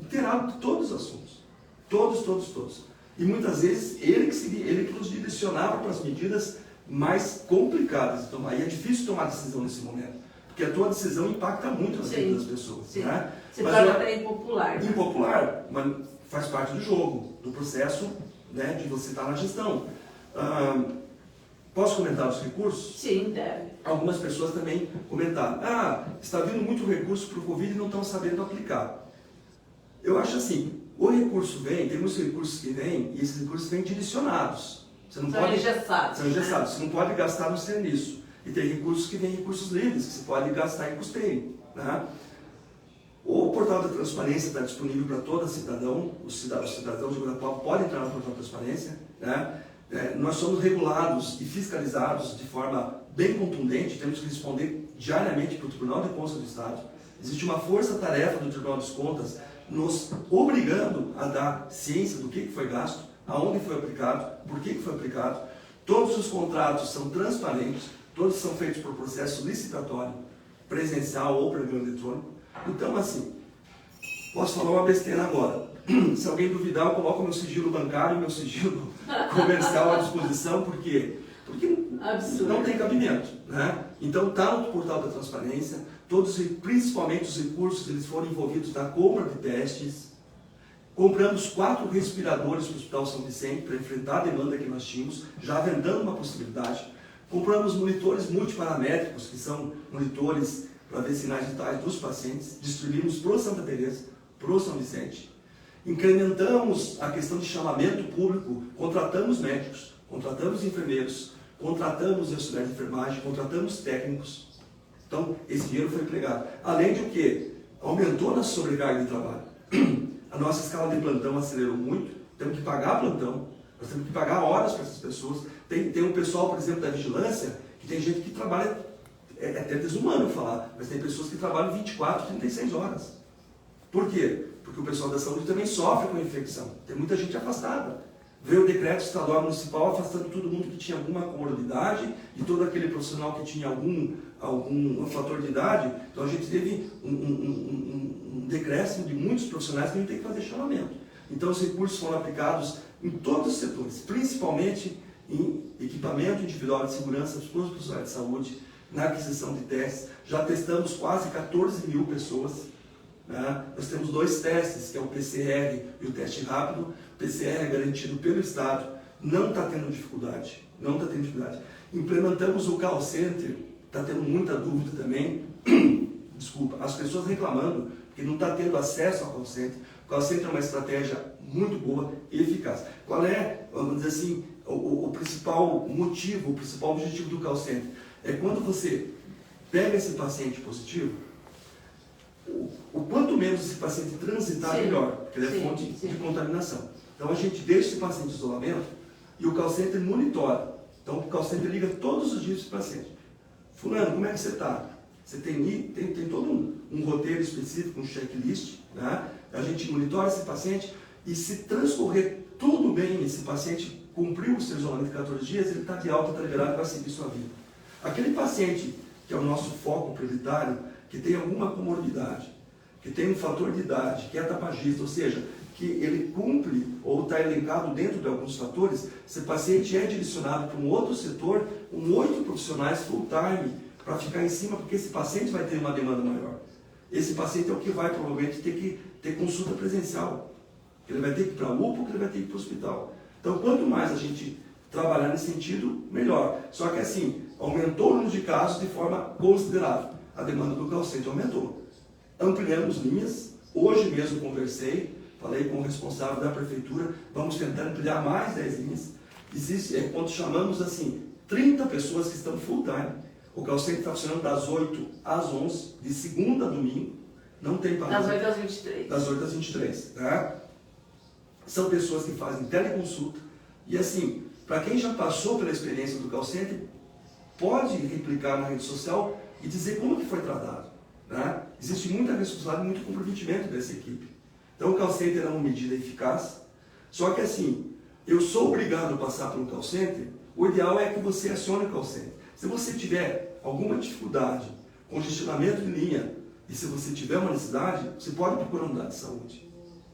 Speaker 2: inteirado de todos os assuntos. Todos. E muitas vezes ele que nos direcionava para as medidas mais complicadas. Então, aí é difícil tomar decisão nesse momento, porque a tua decisão impacta muito a vida das pessoas.
Speaker 1: Sim.
Speaker 2: Né?
Speaker 1: Se torna até impopular. Né?
Speaker 2: Impopular, mas faz parte do jogo, do processo, né, de você estar na gestão. Posso comentar os recursos?
Speaker 1: Sim, deve.
Speaker 2: Algumas pessoas também comentaram, está vindo muito recurso para o Covid e não estão sabendo aplicar. Eu acho assim, o recurso vem, tem muitos recursos que vêm, e esses recursos vêm direcionados. Você não pode,
Speaker 1: engessados.
Speaker 2: São engessados, você não pode gastar no serviço. E tem recursos que vêm recursos livres, que você pode gastar em custeio. Né? O portal da transparência está disponível para todo cidadão, os cidadãos de Guarapuava podem entrar no portal da transparência. Né? Nós somos regulados e fiscalizados de forma bem contundente, temos que responder diariamente para o Tribunal de Contas do Estado. Existe uma força-tarefa do Tribunal das Contas nos obrigando a dar ciência do que foi gasto, aonde foi aplicado, por que foi aplicado. Todos os contratos são transparentes, todos são feitos por processo licitatório, presencial ou programa eletrônico. Então, assim, posso falar uma besteira agora. Se alguém duvidar, eu coloco meu sigilo bancário e meu sigilo comercial à disposição, por quê? Porque não tem cabimento. Né? Então, está no portal da transparência, principalmente os recursos, eles foram envolvidos na compra de testes. Compramos 4 respiradores para o Hospital São Vicente para enfrentar a demanda que nós tínhamos, já vendendo uma possibilidade. Compramos monitores multiparamétricos, que são monitores para ver sinais vitais dos pacientes, distribuímos para o Santa Teresa, para o São Vicente. Incrementamos a questão de chamamento público, contratamos médicos, contratamos enfermeiros, contratamos auxiliares de enfermagem, contratamos técnicos. Então, esse dinheiro foi empregado. Além de o que? Aumentou a nossa sobrecarga de trabalho. A nossa escala de plantão acelerou muito, temos que pagar plantão, nós temos que pagar horas para essas pessoas. Tem um pessoal, por exemplo, da vigilância, que tem gente que trabalha, é até desumano falar, mas tem pessoas que trabalham 24, 36 horas. Por quê? Porque o pessoal da saúde também sofre com infecção. Tem muita gente afastada. Veio o decreto estadual municipal afastando todo mundo que tinha alguma comorbidade e todo aquele profissional que tinha algum fator de idade. Então a gente teve um decréscimo de muitos profissionais que a gente tem que fazer chamamento. Então os recursos foram aplicados em todos os setores, principalmente em equipamento individual de segurança para os profissionais de saúde, na aquisição de testes. Já testamos quase 14 mil pessoas. Né? Nós temos 2 testes, que é o PCR e o teste rápido. O PCR é garantido pelo Estado, não está tendo dificuldade, Implementamos o call center, está tendo muita dúvida também, desculpa, as pessoas reclamando que não está tendo acesso ao call center. O call center é uma estratégia muito boa e eficaz. Qual é, vamos dizer assim, o principal motivo, o principal objetivo do call center? É quando você pega esse paciente positivo, o quanto menos esse paciente transitar, melhor, porque ele é fonte de contaminação. Então a gente deixa esse paciente em isolamento e o call center monitora. Então o call center liga todos os dias para o paciente. Fulano, como é que você está? Você tem todo um roteiro específico, um checklist. Né? A gente monitora esse paciente e se transcorrer tudo bem, esse paciente cumpriu o seu isolamento de 14 dias, ele está de alta, está liberado, vai seguir sua vida. Aquele paciente que é o nosso foco prioritário, que tem alguma comorbidade, que tem um fator de idade, que é tabagista, ou seja, que ele cumpre ou está elencado dentro de alguns fatores, esse paciente é direcionado para um outro setor, com 8 profissionais full-time, para ficar em cima, porque esse paciente vai ter uma demanda maior. Esse paciente é o que vai provavelmente ter que ter consulta presencial. Ele vai ter que ir para a UPA ou ele vai ter que ir para o hospital. Então, quanto mais a gente trabalhar nesse sentido, melhor. Só que assim, aumentou o número de casos de forma considerável. A demanda do call center aumentou. Ampliamos linhas. Hoje mesmo conversei, falei com o responsável da prefeitura, vamos tentar ampliar mais 10 linhas. Existe, quando chamamos assim, 30 pessoas que estão full time. O call center está funcionando das 8 às 11, de segunda a domingo. Não tem parada.
Speaker 1: Das 8 às 23.
Speaker 2: Das 8 às 23. Tá? São pessoas que fazem teleconsulta. E assim, para quem já passou pela experiência do call center, pode replicar na rede social e dizer como que foi tratado. Né? Existe muita responsabilidade, muito comprometimento dessa equipe. Então o call center é uma medida eficaz, só que assim, eu sou obrigado a passar pelo call center, o ideal é que você acione o call center. Se você tiver alguma dificuldade, congestionamento de linha, e se você tiver uma necessidade, você pode procurar uma unidade de saúde.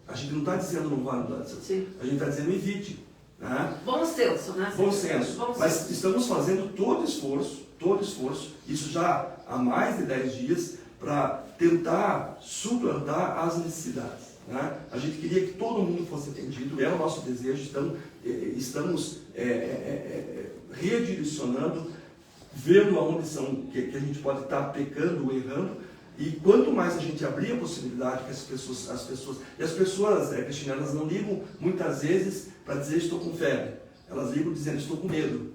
Speaker 2: A gente não está dizendo não vá na unidade de saúde,
Speaker 1: Sim.
Speaker 2: A gente está dizendo evite. Né?
Speaker 1: Bom senso, né?
Speaker 2: Bom senso. Mas estamos fazendo todo esforço, isso já há mais de 10 dias, para tentar suplantar as necessidades. Né? A gente queria que todo mundo fosse atendido, é o nosso desejo, estamos redirecionando, vendo aonde são que a gente pode estar pecando ou errando. E quanto mais a gente abrir a possibilidade que as pessoas, Cristina, elas não ligam muitas vezes para dizer estou com febre. Elas ligam dizendo estou com medo.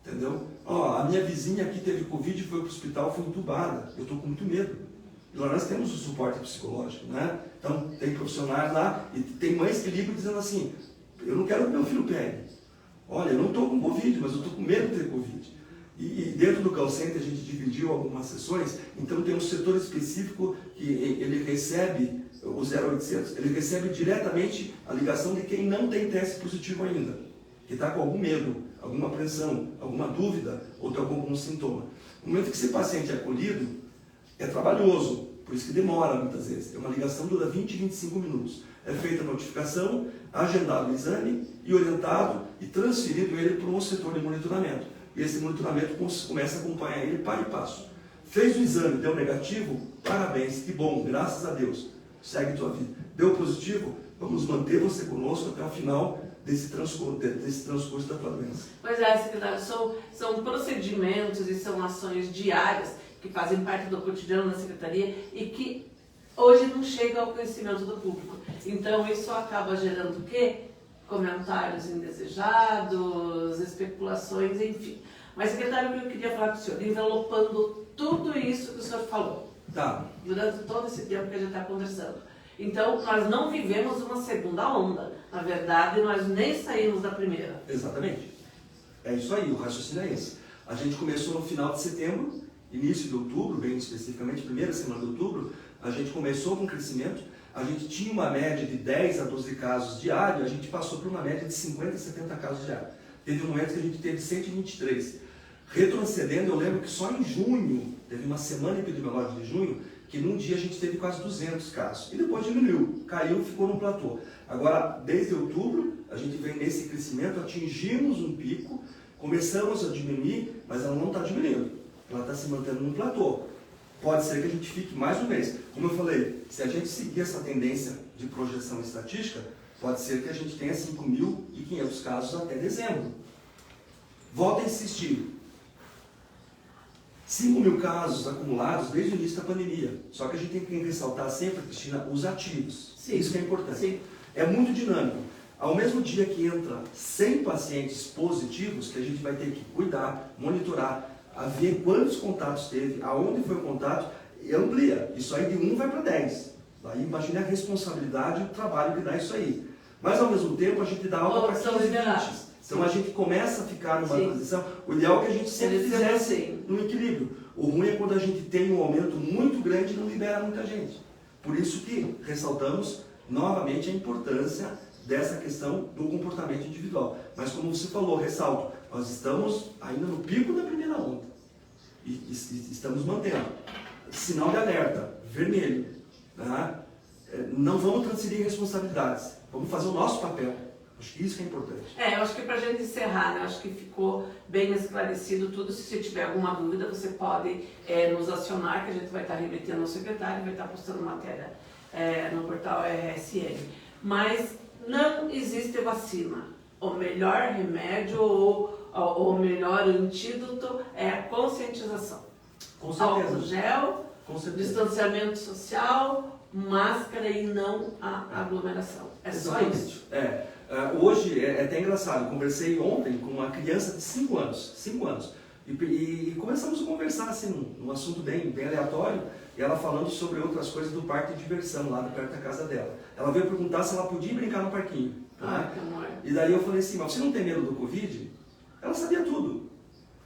Speaker 2: Entendeu? A minha vizinha aqui teve Covid, foi para o hospital, foi entubada. Eu estou com muito medo. E lá nós temos o suporte psicológico, né? Então tem profissionais lá e tem mães que ligam dizendo assim, eu não quero que meu filho pegue. Olha, eu não estou com Covid, mas eu estou com medo de ter Covid. E dentro do call center a gente dividiu algumas sessões, então tem um setor específico que ele recebe, o 0800, ele recebe diretamente a ligação de quem não tem teste positivo ainda, que está com algum medo, alguma apreensão, alguma dúvida ou tem algum sintoma. No momento que esse paciente é acolhido, é trabalhoso, por isso que demora muitas vezes. É uma ligação que dura 20, 25 minutos. É feita a notificação, agendado o exame e orientado e transferido ele para um setor de monitoramento. E esse monitoramento começa a acompanhar ele passo a passo. Fez o exame, deu negativo? Parabéns, que bom, graças a Deus. Segue tua vida. Deu positivo? Vamos manter você conosco até o final desse transcurso da tua doença.
Speaker 1: Pois é, secretário, são procedimentos e são ações diárias que fazem parte do cotidiano da Secretaria e que hoje não chega ao conhecimento do público. Então isso acaba gerando o quê? Comentários indesejados, especulações, enfim. Mas, secretário, o que eu queria falar com o senhor, envelopando tudo isso que o senhor falou, durante todo esse tempo que a gente está conversando. Então, nós não vivemos uma segunda onda. Na verdade, nós nem saímos da primeira.
Speaker 2: Exatamente. É isso aí, o raciocínio é esse. A gente começou no final de setembro, início de outubro, bem especificamente, primeira semana de outubro, a gente começou com crescimento, a gente tinha uma média de 10 a 12 casos diários, a gente passou por uma média de 50 a 70 casos diários. Teve um momento que a gente teve 123. Retrocedendo, eu lembro que só em junho, teve uma semana epidemiológica de junho, que num dia a gente teve quase 200 casos. E depois diminuiu, caiu, ficou no platô. Agora, desde outubro, a gente vem nesse crescimento, atingimos um pico, começamos a diminuir, mas ela não está diminuindo. Ela está se mantendo no platô. Pode ser que a gente fique mais um mês. Como eu falei, se a gente seguir essa tendência de projeção estatística, pode ser que a gente tenha 5.500 casos até dezembro. Volto a insistir. 5.000 casos acumulados desde o início da pandemia. Só que a gente tem que ressaltar sempre, Cristina, os ativos. Sim. Isso que é importante. Sim. É muito dinâmico. Ao mesmo dia que entra 100 pacientes positivos, que a gente vai ter que cuidar, monitorar, a ver quantos contatos teve, aonde foi o contato, e amplia. Isso aí de 1 vai para 10. Daí imagine a responsabilidade e o trabalho que dá isso aí. Mas ao mesmo tempo a gente dá alta para 15, 20. Então a gente começa a ficar numa posição. O ideal é que a gente sempre fizesse no equilíbrio. O ruim é quando a gente tem um aumento muito grande e não libera muita gente. Por isso que ressaltamos novamente a importância dessa questão do comportamento individual. Mas como você falou, ressalto, nós estamos ainda no pico da primeira onda. E estamos mantendo. Sinal de alerta, vermelho. Tá? Não vamos transferir responsabilidades. Vamos fazer o nosso papel. Acho que isso que é importante. Eu
Speaker 1: acho que para a gente encerrar, né? Acho que ficou bem esclarecido tudo. Se você tiver alguma dúvida, você pode nos acionar, que a gente vai estar remetendo ao secretário, vai estar postando matéria no portal RSN. Mas não existe vacina. O melhor remédio ou o melhor antídoto é a conscientização.
Speaker 2: Com certeza.
Speaker 1: Álcool gel, distanciamento social, máscara e não a aglomeração. É só isso.
Speaker 2: Hoje é até engraçado, eu conversei ontem com uma criança de 5 anos, e começamos a conversar assim, num assunto bem aleatório, e ela falando sobre outras coisas do parque de diversão lá perto da casa dela. Ela veio perguntar se ela podia brincar no parquinho. Né? E daí eu falei assim, mas você não tem medo do Covid? Ela sabia tudo.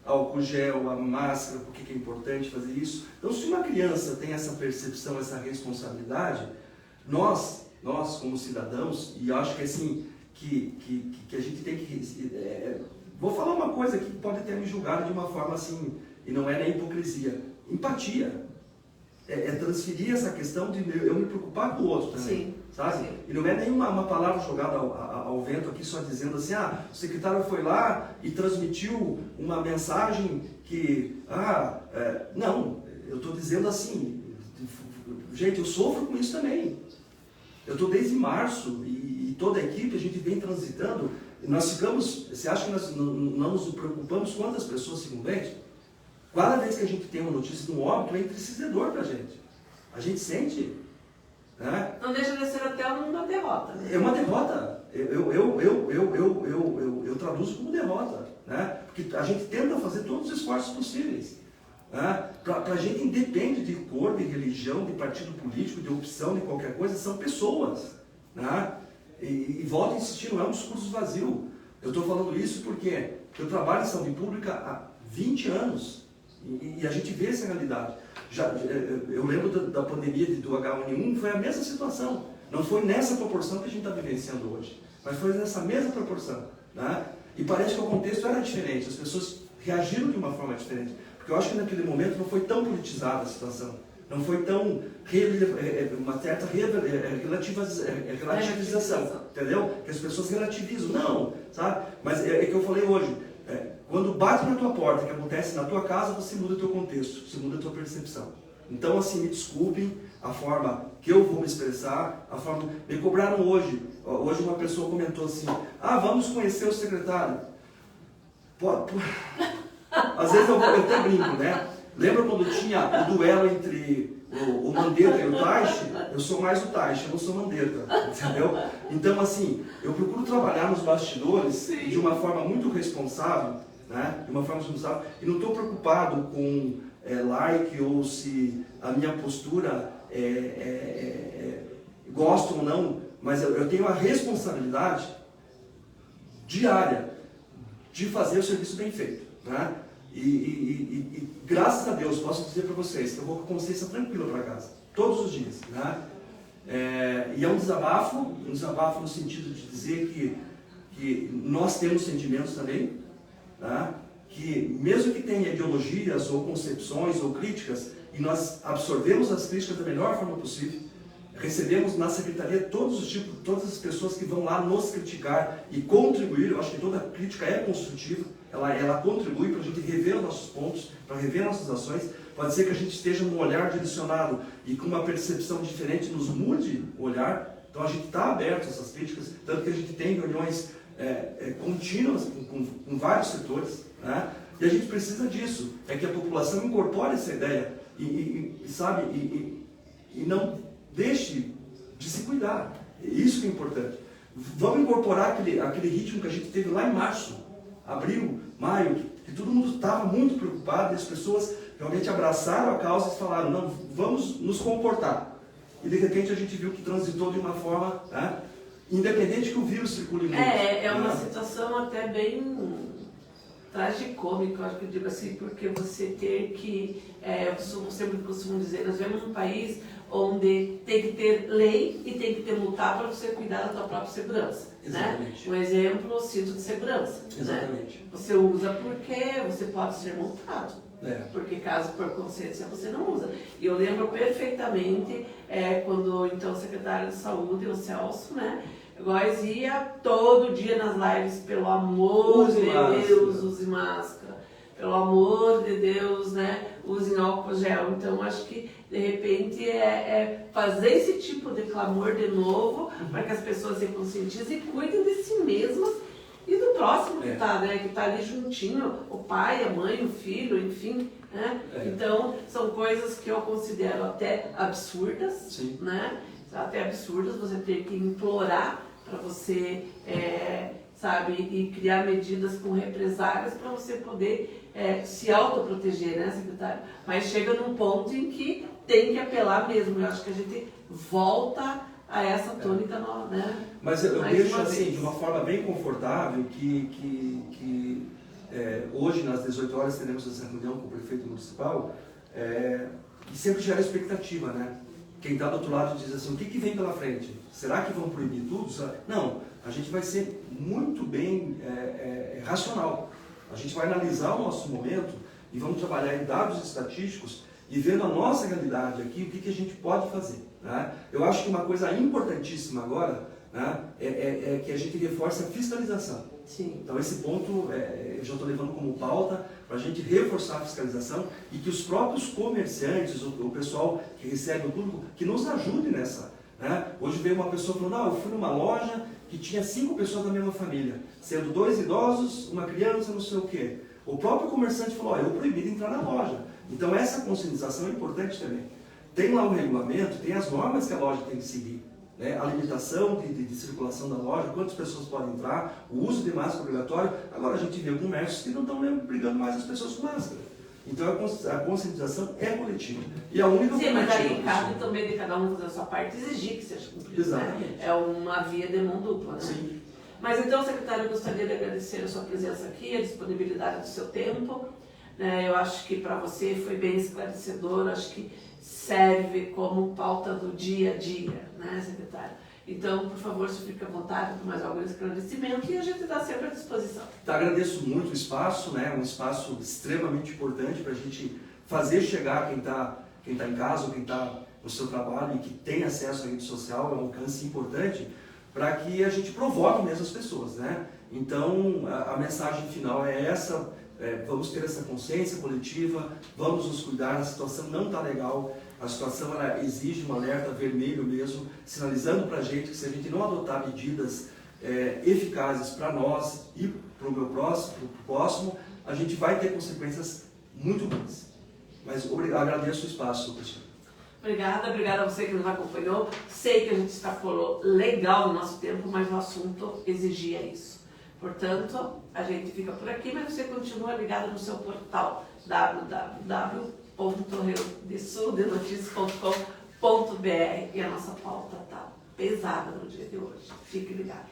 Speaker 2: Álcool gel, a máscara, por que é importante fazer isso. Então se uma criança tem essa percepção, essa responsabilidade, nós como cidadãos, e acho que assim, que a gente tem que... vou falar uma coisa que pode ter me julgado de uma forma assim, e não é nem hipocrisia, empatia. Transferir essa questão de eu me preocupar com o outro também. Sim. Sabe? Sim. E não é nenhuma palavra jogada ao vento aqui só dizendo assim, o secretário foi lá e transmitiu uma mensagem que... não, eu estou dizendo assim, gente, eu sofro com isso também. Eu estou desde março e toda a equipe, a gente vem transitando Nós ficamos, você acha que nós não nos preocupamos quantas pessoas ficam doentes? Cada vez que a gente tem uma notícia de um óbito, é entristecedor para a gente. A gente sente. Né?
Speaker 1: Não deixa de ser até uma derrota. Né?
Speaker 2: É uma derrota. Eu traduzo como derrota. Né? Porque a gente tenta fazer todos os esforços possíveis. Né? Para a gente independe de cor, de religião, de partido político, de opção, de qualquer coisa, são pessoas. Né? E volto a insistir, não é um discurso vazio. Eu estou falando isso porque eu trabalho em saúde pública há 20 anos e a gente vê essa realidade. Eu lembro da pandemia do H1N1, foi a mesma situação. Não foi nessa proporção que a gente está vivenciando hoje, mas foi nessa mesma proporção. Né? E parece que o contexto era diferente, as pessoas reagiram de uma forma diferente. Porque eu acho que naquele momento não foi tão politizada a situação. Não foi tão uma certa relativização, entendeu? Que as pessoas relativizam. Não, sabe? Mas é que eu falei hoje, quando bate na tua porta, que acontece na tua casa, você muda o teu contexto, você muda a tua percepção. Então, assim, me desculpem a forma que eu vou me expressar, a forma... Me cobraram hoje uma pessoa comentou assim, vamos conhecer o secretário. Às vezes eu até brinco, né? Lembra quando tinha o duelo entre o Mandetta e o Taixe? Eu sou mais o Taixe, eu não sou Mandetta, entendeu? Então, assim, eu procuro trabalhar nos bastidores de uma forma muito responsável, né? De uma forma responsável, e não estou preocupado com like ou se a minha postura gosto ou não, mas eu tenho a responsabilidade diária de fazer o serviço bem feito, né? E graças a Deus posso dizer para vocês que eu vou com a consciência tranquila para casa, todos os dias, né? E é um desabafo no sentido de dizer que nós temos sentimentos também, né? Que mesmo que tenha ideologias ou concepções ou críticas, e nós absorvemos as críticas da melhor forma possível, recebemos na secretaria todas as pessoas que vão lá nos criticar e contribuir. Eu acho que toda crítica é construtiva, ela contribui para a gente rever os nossos pontos, para rever nossas ações. Pode ser que a gente esteja num olhar direcionado e com uma percepção diferente nos mude o olhar. Então a gente está aberto a essas críticas, tanto que a gente tem reuniões contínuas com vários setores, né? E a gente precisa disso, que a população incorpore essa ideia e não deixe de se cuidar. Isso que é importante. Vamos incorporar aquele ritmo que a gente teve lá em março, abril, maio, que todo mundo estava muito preocupado e as pessoas realmente abraçaram a causa e falaram, não, vamos nos comportar. E de repente a gente viu que transitou de uma forma, né, independente que o vírus circule muito.
Speaker 1: É uma situação até bem tragicômica, acho que eu digo assim, porque você ter que, eu sempre costumo dizer, nós vivemos num país onde tem que ter lei e tem que ter multar para você cuidar da tua própria segurança. Exatamente. Né? Um exemplo, o cinto de segurança.
Speaker 2: Exatamente.
Speaker 1: Né? Você usa porque você pode ser multado. Porque caso por consciência você não usa. E eu lembro perfeitamente quando então o secretário de saúde, o Celso, né? Nós ia todo dia nas lives, pelo amor de Deus, use máscara. Pelo amor de Deus, né? Usem álcool gel. Então, acho que, de repente, fazer esse tipo de clamor de novo, para que as pessoas se conscientizem e cuidem de si mesmas e do próximo que está, né? Que está ali juntinho, o pai, a mãe, o filho, enfim. Né? Então, são coisas que eu considero até absurdas,
Speaker 2: Sim.
Speaker 1: Né? Até absurdas, você ter que implorar para você, e criar medidas com represálias para você poder se autoproteger, né, secretário? Mas chega num ponto em que tem que apelar mesmo. Eu acho que a gente volta a essa tônica, né?
Speaker 2: Mas eu deixo assim, de uma forma bem confortável, que hoje, nas 18 horas, teremos essa reunião com o prefeito municipal, e sempre gera expectativa, né? Quem está do outro lado diz assim, o que vem pela frente? Será que vão proibir tudo? Não, a gente vai ser muito bem racional. A gente vai analisar o nosso momento e vamos trabalhar em dados estatísticos e vendo a nossa realidade aqui, o que a gente pode fazer. Né? Eu acho que uma coisa importantíssima agora, né, é que a gente reforce a fiscalização.
Speaker 1: Sim.
Speaker 2: Então esse ponto eu já estou levando como pauta para a gente reforçar a fiscalização e que os próprios comerciantes, o pessoal que recebe o público, que nos ajude nessa Né? Hoje veio uma pessoa falando, eu fui numa loja que tinha 5 pessoas da mesma família, sendo 2 idosos, uma criança, não sei o quê. O próprio comerciante falou, eu proibi de entrar na loja. Então essa conscientização é importante também. Tem lá o regulamento, tem as normas que a loja tem que seguir. Né? A limitação de circulação da loja, quantas pessoas podem entrar, o uso de máscara obrigatório. Agora a gente vê comércios que não estão brigando mais as pessoas com máscara. Então a conscientização é coletiva. E a única
Speaker 1: Sim, mas aí cabe também de cada um fazer a sua parte e exigir que seja cumprido.
Speaker 2: Exatamente.
Speaker 1: Né? É uma via de mão dupla. Né?
Speaker 2: Sim.
Speaker 1: Mas então, secretário, eu gostaria de agradecer a sua presença aqui, a disponibilidade do seu tempo. Eu acho que para você foi bem esclarecedor, acho que serve como pauta do dia a dia, né, secretário? Então, por favor, se fique à vontade para mais algum esclarecimento e a gente está sempre à disposição.
Speaker 2: Agradeço muito o espaço, né? Um espaço extremamente importante para a gente fazer chegar quem tá em casa ou quem está no seu trabalho e que tem acesso à rede social, é um alcance importante para que a gente provoque mesmo as pessoas, né? Então, a mensagem final é essa, vamos ter essa consciência coletiva, vamos nos cuidar, a situação não está legal, a situação ela exige um alerta vermelho mesmo, sinalizando para a gente que se a gente não adotar medidas eficazes para nós e para o meu próximo, a gente vai ter consequências muito ruins. Mas agradeço o espaço, Cristiano.
Speaker 1: Obrigada a você que nos acompanhou. Sei que a gente extrapolou legal no nosso tempo, mas o assunto exigia isso. Portanto, a gente fica por aqui, mas você continua ligado no seu portal www.riodesudenoticia.com.br e a nossa pauta está pesada no dia de hoje. Fique ligado.